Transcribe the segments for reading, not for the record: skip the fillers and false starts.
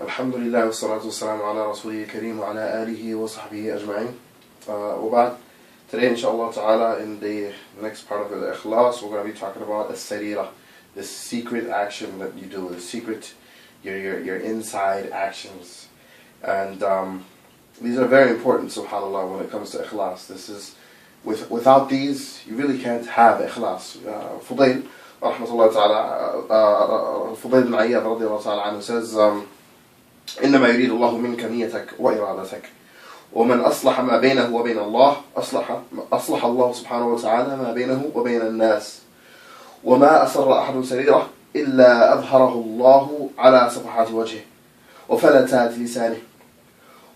Alhamdulillah, wassalatu wassalamu ala rasulih kareem wa ala alihi wa sahbihi ajma'in. وبعد, today inshallah ta'ala in the next part of the ikhlas we're going to be talking about as-sarira, the secret action that you do, the secret, your inside actions. And these are very important, subhanAllah, when it comes to ikhlas. This is, without these you really can't have ikhlas. Fudayl, rahmatullah ta'ala, Fudayl ibn Ayyad radiallahu ta'ala anhu says, إنما يريد الله منك نيتك وإرادتك ومن أصلح ما بينه وبين الله أصلح الله سبحانه وتعالى ما بينه وبين الناس وما أسر أحد سريرة إلا أظهره الله على صفحات وجهه وفلتات لسانه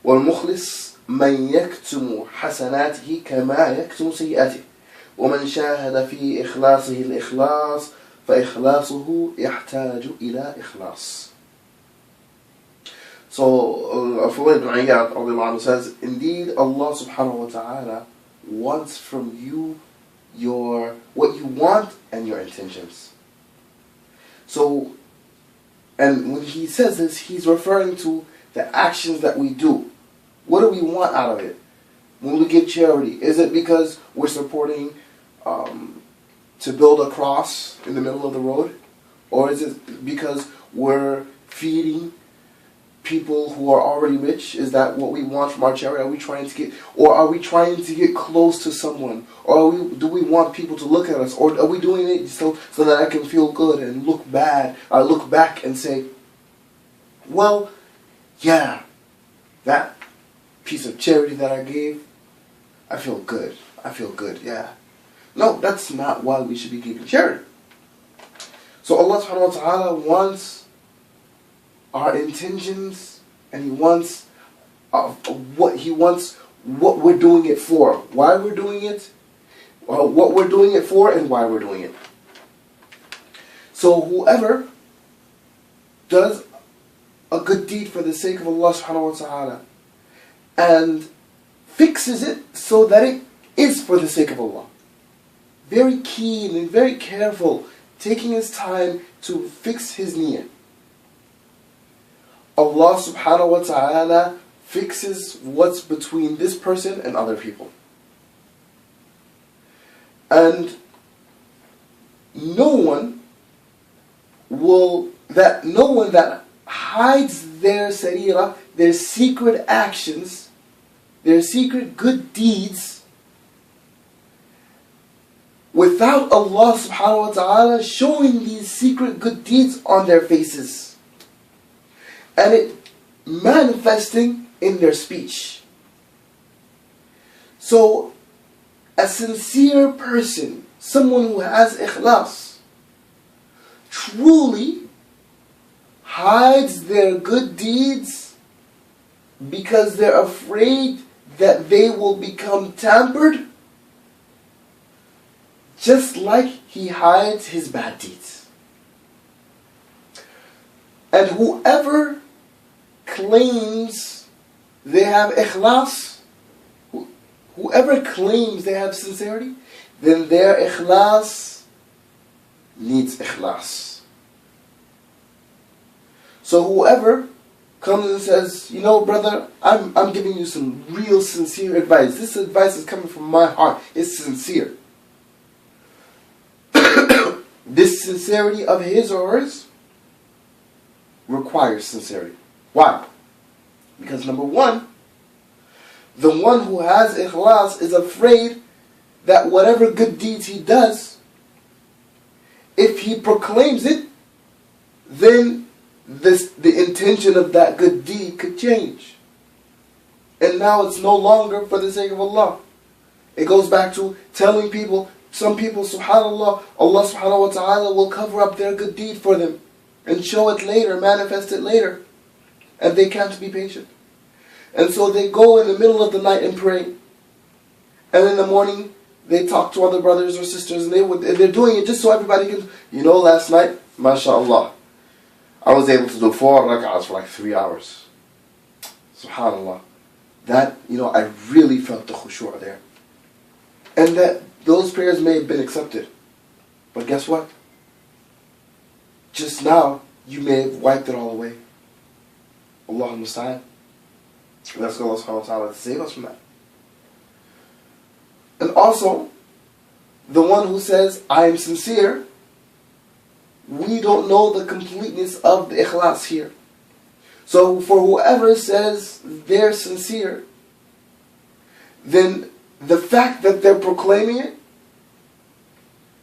والمخلص من يكتم حسناته كما يكتم سيئاته ومن شاهد في إخلاصه الإخلاص فإخلاصه يحتاج إلى إخلاص. So, Fulayl ibn Ayyad says, indeed Allah subhanahu wa ta'ala wants from you what you want and your intentions. So, and when he says this, he's referring to the actions that we do. What do we want out of it? When we give charity, is it because we're supporting to build a cross in the middle of the road? Or is it because we're feeding people who are already rich? Is that what we want from our charity? Are we trying to get close to someone? Or do we want people to look at us? Or are we doing it so that I can feel good and look back and say, well, yeah, that piece of charity that I gave, I feel good, yeah. No, that's not why we should be giving charity. So Allah subhanahu wa ta'ala wants our intentions, and He wants what we're doing it for, why we're doing it, what we're doing it for, and why we're doing it. So whoever does a good deed for the sake of Allah subhanahu wa ta'ala and fixes it so that it is for the sake of Allah, very keen and very careful, taking his time to fix his niyyah, Allah subhanahu wa ta'ala fixes what's between this person and other people. And no one that hides their sarira, their secret actions, their secret good deeds, without Allah subhanahu wa ta'ala showing these secret good deeds on their faces and it manifesting in their speech. So, a sincere person, someone who has ikhlas, truly hides their good deeds because they're afraid that they will become tampered, just like he hides his bad deeds. And whoever claims they have ikhlas, whoever claims they have sincerity, then their ikhlas needs ikhlas. So whoever comes and says, you know, brother, I'm giving you some real sincere advice. This advice is coming from my heart. It's sincere. This sincerity of his or hers requires sincerity. Why? Because number one, the one who has ikhlas is afraid that whatever good deeds he does, if he proclaims it, then the intention of that good deed could change. And now it's no longer for the sake of Allah. It goes back to telling people, some people, subhanAllah, Allah subhanahu wa ta'ala will cover up their good deed for them and show it later, manifest it later. And they can't be patient. And so they go in the middle of the night and pray. And in the morning, they talk to other brothers or sisters, and they're doing it just so everybody can, you know, last night, mashallah, I was able to do 4 rak'ahs for like 3 hours. SubhanAllah. That, you know, I really felt the khushu' there. And that those prayers may have been accepted. But guess what? Just now, you may have wiped it all away. Allah al-Musta'an. Let's go Allah subhanahu wa ta'ala to save us from that. And also, the one who says, I am sincere, we don't know the completeness of the ikhlas here. So for whoever says they're sincere, then the fact that they're proclaiming it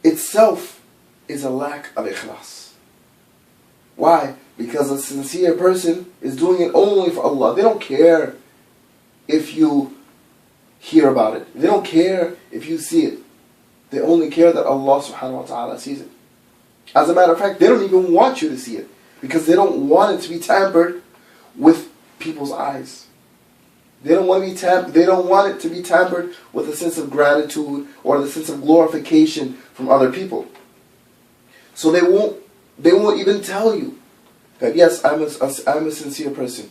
itself is a lack of ikhlas. Why? Because a sincere person is doing it only for Allah. They don't care if you hear about it. They don't care if you see it. They only care that Allah subhanahu wa ta'ala sees it. As a matter of fact, they don't even want you to see it, because they don't want it to be tampered with people's eyes. They don't want it to be tampered with a sense of gratitude or the sense of glorification from other people. So they won't even tell you that, yes, I'm a sincere person.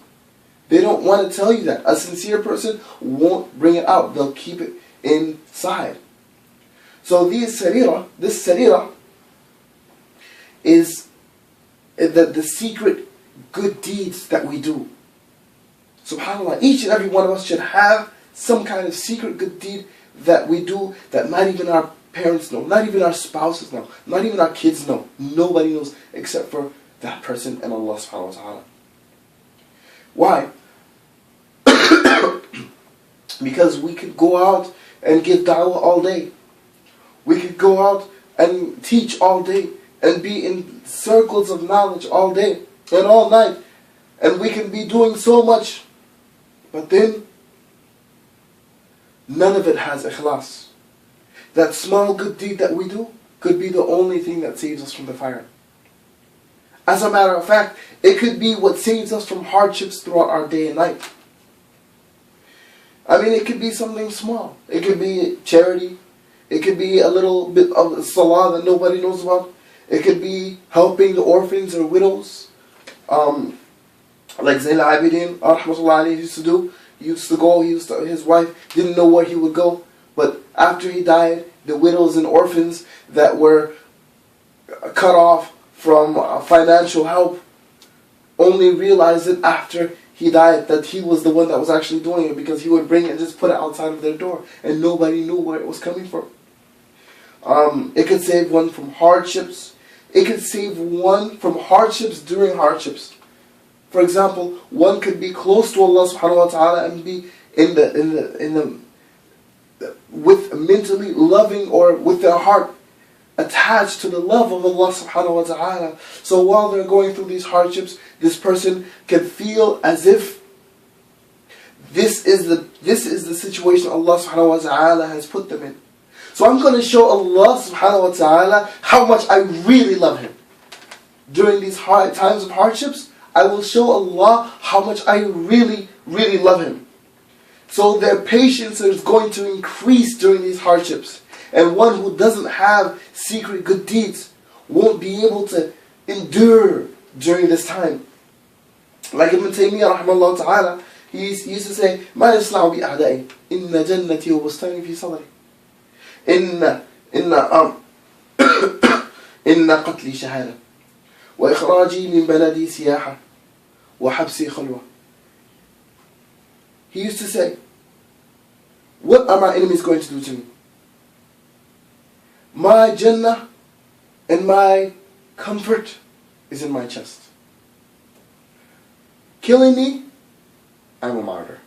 They don't want to tell you that. A sincere person won't bring it out. They'll keep it inside. So this sarira is the secret good deeds that we do. SubhanAllah, each and every one of us should have some kind of secret good deed that we do that not even our parents know, not even our spouses know, not even our kids know. Nobody knows except for that person and Allah subhanahu wa ta'ala. Why? Because we could go out and give da'wah all day. We could go out and teach all day and be in circles of knowledge all day and all night. And we can be doing so much. But then, none of it has ikhlas. That small good deed that we do could be the only thing that saves us from the fire. As a matter of fact, it could be what saves us from hardships throughout our day and night. I mean, it could be something small. It could be charity. It could be a little bit of salah that nobody knows about. It could be helping the orphans or widows. Like Zayn al-Abidin, rahmatullahi alayhi, used to do. His wife didn't know where he would go. But after he died, the widows and orphans that were cut off from financial help only realized it after he died that he was the one that was actually doing it, because he would bring it and just put it outside of their door and nobody knew where it was coming from. It could save one from hardships. It could save one from hardships during hardships. For example, one could be close to Allah subhanahu wa ta'ala and be with mentally loving, or with their heart attached to the love of Allah subhanahu wa ta'ala. So while they're going through these hardships, this person can feel as if this is the situation Allah subhanahu wa ta'ala has put them in. So I'm going to show Allah subhanahu wa ta'ala how much I really love Him. During these hard times of hardships, I will show Allah how much I really, really love Him. So their patience is going to increase during these hardships. And one who doesn't have secret good deeds won't be able to endure during this time. Like Ibn Taymiyyah rahimahullah ta'ala, he used to say, مَا يَصْنَعُ بِأَعْدَائِ إِنَّ جَنَّتِي وَبُسْتَانِي فِي صَدْرِي إن قتلي شهادة وإخراجي من بلدي سياحة وحبسي خلوة. He used to say, what are my enemies going to do to me? My Jannah and my comfort is in my chest. Killing me, I'm a martyr.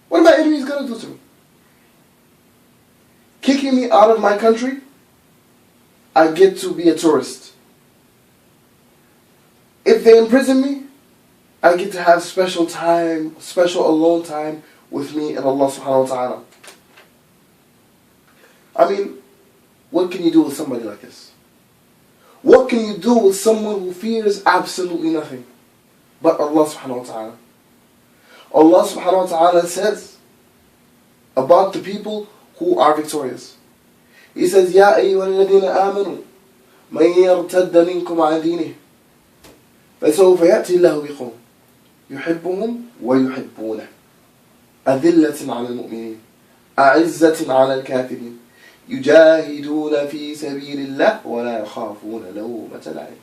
What are my enemies going to do to me? Kicking me out of my country, I get to be a tourist. If they imprison me, I get to have special time, special alone time with me and Allah subhanahu wa ta'ala. I mean, what can you do with somebody like this? What can you do with someone who fears absolutely nothing but Allah subhanahu wa ta'ala? Allah subhanahu wa ta'ala says about the people who are victorious. He says, يَا أَيُّهَا الَّذِينَ آمَنُوا مَنْ يَرْتَدَّ مِنْكُمْ عَنْ دِينِهِ فَسَوْفَ يَأْتِي اللَّهُ بِقَوْمٍ يُحِبُّهُمْ وَيُحِبُّونَهُ أَذِلَّةٍ عَلَى الْمُؤْمِنِينَ أَعِزَّةٍ عَلَى الْكَافِرِينَ يُجَاهِدُونَ فِي سَبِيلِ اللَّهِ وَلَا يَخَافُونَ لَوْمَةَ لَائِمٍ.